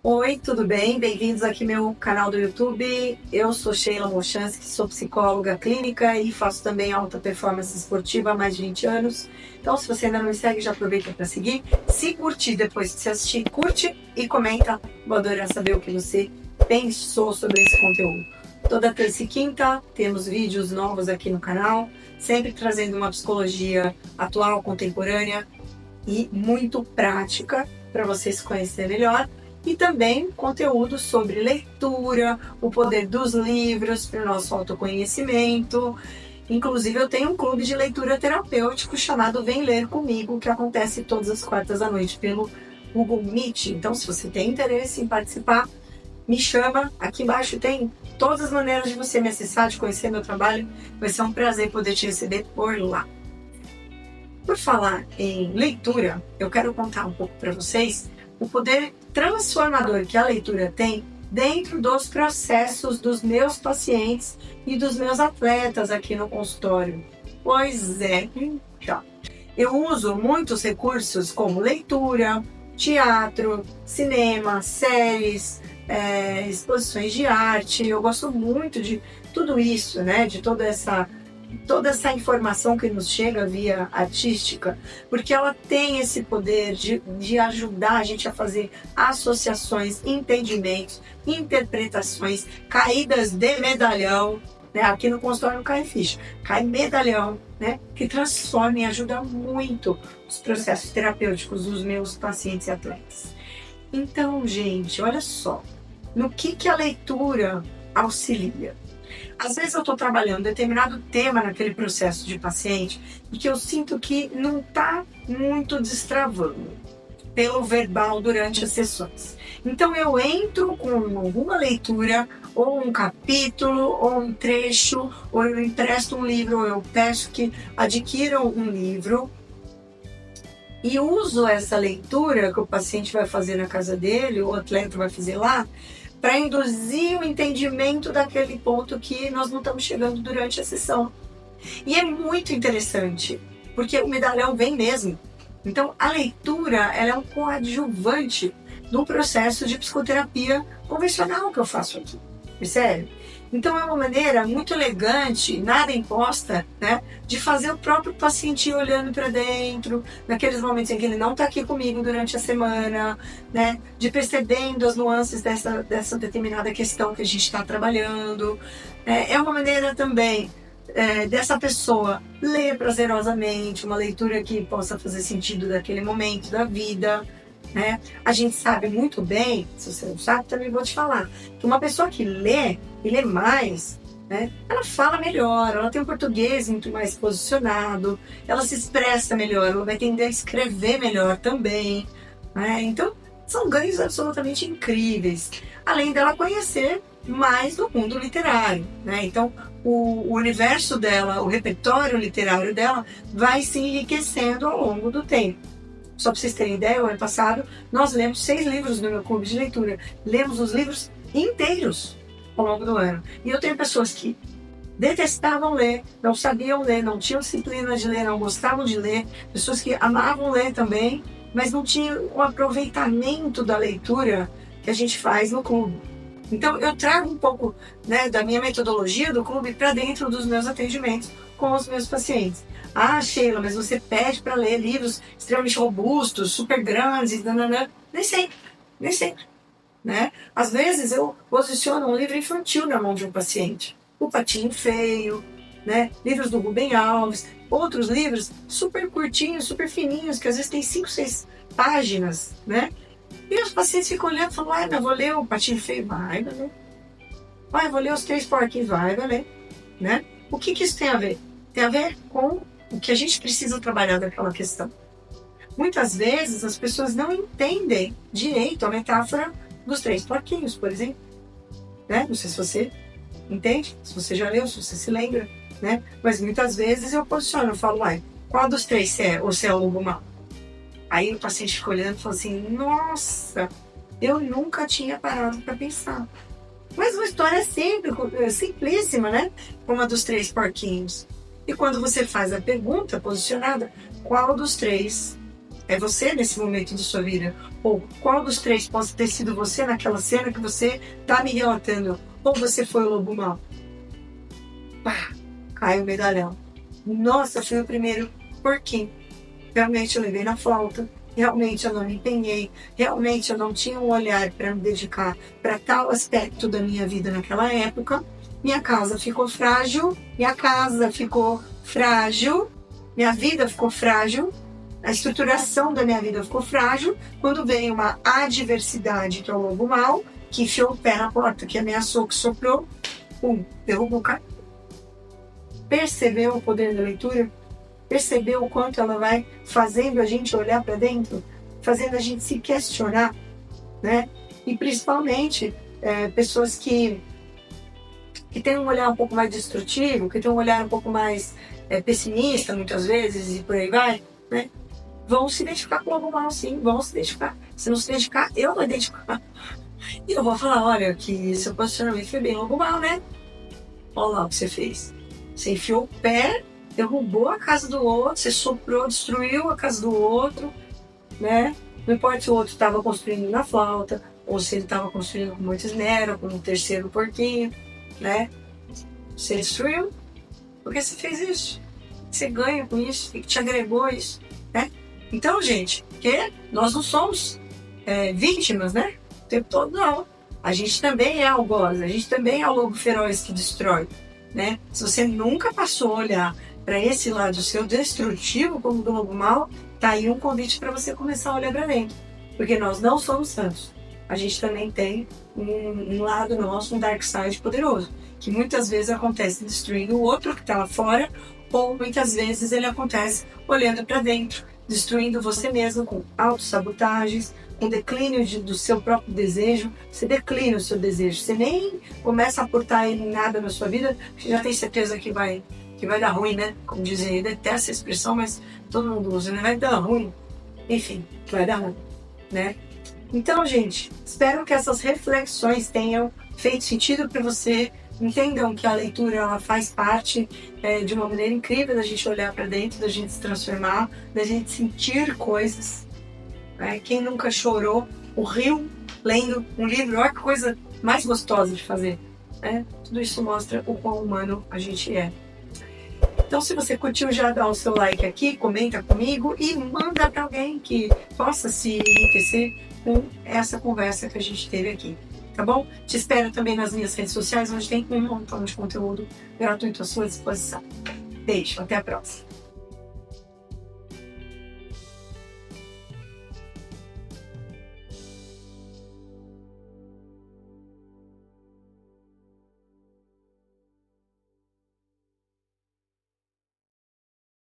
Oi, tudo bem? Bem-vindos aqui ao meu canal do YouTube. Eu sou Sheila Mochansky, sou psicóloga clínica e faço também alta performance esportiva há mais de 20 anos. Então, se você ainda não me segue, já aproveita para seguir. Se curtir depois de se assistir, curte e comenta. Vou adorar saber o que você pensou sobre esse conteúdo. Toda terça e quinta temos vídeos novos aqui no canal, sempre trazendo uma psicologia atual, contemporânea e muito prática para você se conhecer melhor. E também conteúdo sobre leitura, o poder dos livros para o nosso autoconhecimento. Inclusive, eu tenho um clube de leitura terapêutico chamado Vem Ler Comigo, que acontece todas as quartas à noite pelo Google Meet. Então, se você tem interesse em participar, me chama. Aqui embaixo tem todas as maneiras de você me acessar, de conhecer meu trabalho. Vai ser um prazer poder te receber por lá. Por falar em leitura, eu quero contar um pouco para vocês o poder transformador que a leitura tem dentro dos processos dos meus pacientes e dos meus atletas aqui no consultório. Pois é, então, eu uso muitos recursos como leitura, teatro, cinema, séries, exposições de arte. Eu gosto muito de tudo isso, né? De toda essa informação que nos chega via artística, porque ela tem esse poder de ajudar a gente a fazer associações, entendimentos, interpretações, caídas de medalhão, né? Aqui no consultório não cai ficha, cai medalhão, né? Que transforma e ajuda muito os processos terapêuticos dos meus pacientes e atletas. Então, gente, olha só, no que a leitura auxilia? Às vezes eu estou trabalhando determinado tema naquele processo de paciente e que eu sinto que não está muito destravando pelo verbal durante as sessões. Então eu entro com alguma leitura, ou um capítulo, ou um trecho, ou eu empresto um livro, ou eu peço que adquiram um livro e uso essa leitura que o paciente vai fazer na casa dele, ou o atleta vai fazer lá, para induzir o entendimento daquele ponto que nós não estamos chegando durante a sessão. E é muito interessante, porque o medalhão vem mesmo. Então, a leitura ela é um coadjuvante no processo de psicoterapia convencional que eu faço aqui. Percebe? Então, é uma maneira muito elegante, nada imposta, né, de fazer o próprio paciente ir olhando para dentro, naqueles momentos em que ele não está aqui comigo durante a semana, né, de percebendo as nuances dessa determinada questão que a gente está trabalhando. É uma maneira também dessa pessoa ler prazerosamente, uma leitura que possa fazer sentido daquele momento da vida. Né? A gente sabe muito bem, se você não sabe, também vou te falar, que uma pessoa que lê e lê mais, né, ela fala melhor, ela tem um português muito mais posicionado, ela se expressa melhor, ela vai tender a escrever melhor também. Né? Então, são ganhos absolutamente incríveis, além dela conhecer mais do mundo literário. Né? Então, o universo dela, o repertório literário dela vai se enriquecendo ao longo do tempo. Só para vocês terem ideia, o ano passado nós lemos 6 livros no meu clube de leitura. Lemos os livros inteiros ao longo do ano. E eu tenho pessoas que detestavam ler, não sabiam ler, não tinham disciplina de ler, não gostavam de ler. Pessoas que amavam ler também, mas não tinham o aproveitamento da leitura que a gente faz no clube. Então eu trago um pouco, né, da minha metodologia do clube para dentro dos meus atendimentos com os meus pacientes. Ah, Sheila, mas você pede para ler livros extremamente robustos, super grandes, nananã. Nem sempre, né? Às vezes eu posiciono um livro infantil na mão de um paciente. O Patinho Feio, né? Livros do Rubem Alves, outros livros super curtinhos, super fininhos, que às vezes tem 5, 6 páginas, né? E os pacientes ficam olhando e falam, mas eu vou ler o Patinho Feio? Vai ler. Eu vou ler os 3 Porquinhos? Vai ler. Né? O que isso tem a ver? Tem a ver com o que a gente precisa trabalhar daquela questão. Muitas vezes as pessoas não entendem direito a metáfora dos 3 porquinhos, por exemplo. Né? Não sei se você entende, se você já leu, se você se lembra. Né? Mas muitas vezes eu posiciono, eu falo, qual dos 3 você é? Ou você é o lobo mau? Aí o paciente fica olhando e fala assim, nossa, eu nunca tinha parado para pensar. Mas uma história simplíssima, né? Como a dos 3 porquinhos. E quando você faz a pergunta posicionada, qual dos 3 é você nesse momento de sua vida? Ou qual dos três pode ter sido você naquela cena que você tá me relatando? Ou você foi o lobo mau? Pá, caiu o medalhão. Nossa, fui o primeiro porquinho. Realmente eu levei na flauta. Realmente eu não me empenhei. Realmente eu não tinha um olhar para me dedicar para tal aspecto da minha vida naquela época. Minha casa ficou frágil. Minha casa ficou frágil. Minha vida ficou frágil. A estruturação da minha vida ficou frágil quando veio uma adversidade, que é o lobo mau, que enfiou o pé na porta, que ameaçou, que soprou, derrubou o cara. Percebeu o poder da leitura? Percebeu o quanto ela vai fazendo a gente olhar para dentro? Fazendo a gente se questionar, né? E principalmente pessoas que têm um olhar um pouco mais destrutivo, que têm um olhar um pouco mais pessimista, muitas vezes, e por aí vai, né? Vão se identificar com o lobo mau, sim, vão se identificar. Se não se identificar, eu vou identificar. E eu vou falar, olha, que seu posicionamento foi bem lobo mau, né? Olha lá o que você fez. Você enfiou o pé, derrubou a casa do outro, você soprou, destruiu a casa do outro, né? Não importa se o outro estava construindo na flauta, ou se ele estava construindo com muito esmero, com um terceiro porquinho, né? Você destruiu, porque você fez isso. Você ganha com isso, e que te agregou isso, né? Então, gente, que nós não somos vítimas, né? O tempo todo, não. A gente também é algoz, a gente também é o lobo feroz que destrói, né? Se você nunca passou a olhar para esse lado seu destrutivo como do lobo mau, tá aí um convite para você começar a olhar para dentro. Porque nós não somos santos. A gente também tem um lado nosso, um dark side poderoso, que muitas vezes acontece destruindo o outro que está lá fora, ou muitas vezes ele acontece olhando para dentro, destruindo você mesmo com autossabotagens, com declínio do seu próprio desejo. Você declina o seu desejo, você nem começa a aportar em nada na sua vida, você já tem certeza que vai dar ruim, né? Como dizem, eu detesto essa expressão, mas todo mundo usa, né? Vai dar ruim. Enfim, vai dar ruim, né? Então, gente, espero que essas reflexões tenham feito sentido para você. Entendam que a leitura ela faz parte de uma maneira incrível da gente olhar para dentro, da gente se transformar, da gente sentir coisas. Né? Quem nunca chorou o rio lendo um livro? Olha que coisa mais gostosa de fazer. Né? Tudo isso mostra o quão humano a gente é. Então, se você curtiu, já dá o seu like aqui, comenta comigo e manda para alguém que possa se enriquecer com essa conversa que a gente teve aqui. Tá bom? Te espero também nas minhas redes sociais, onde tem um montão de conteúdo gratuito à sua disposição. Beijo, até a próxima.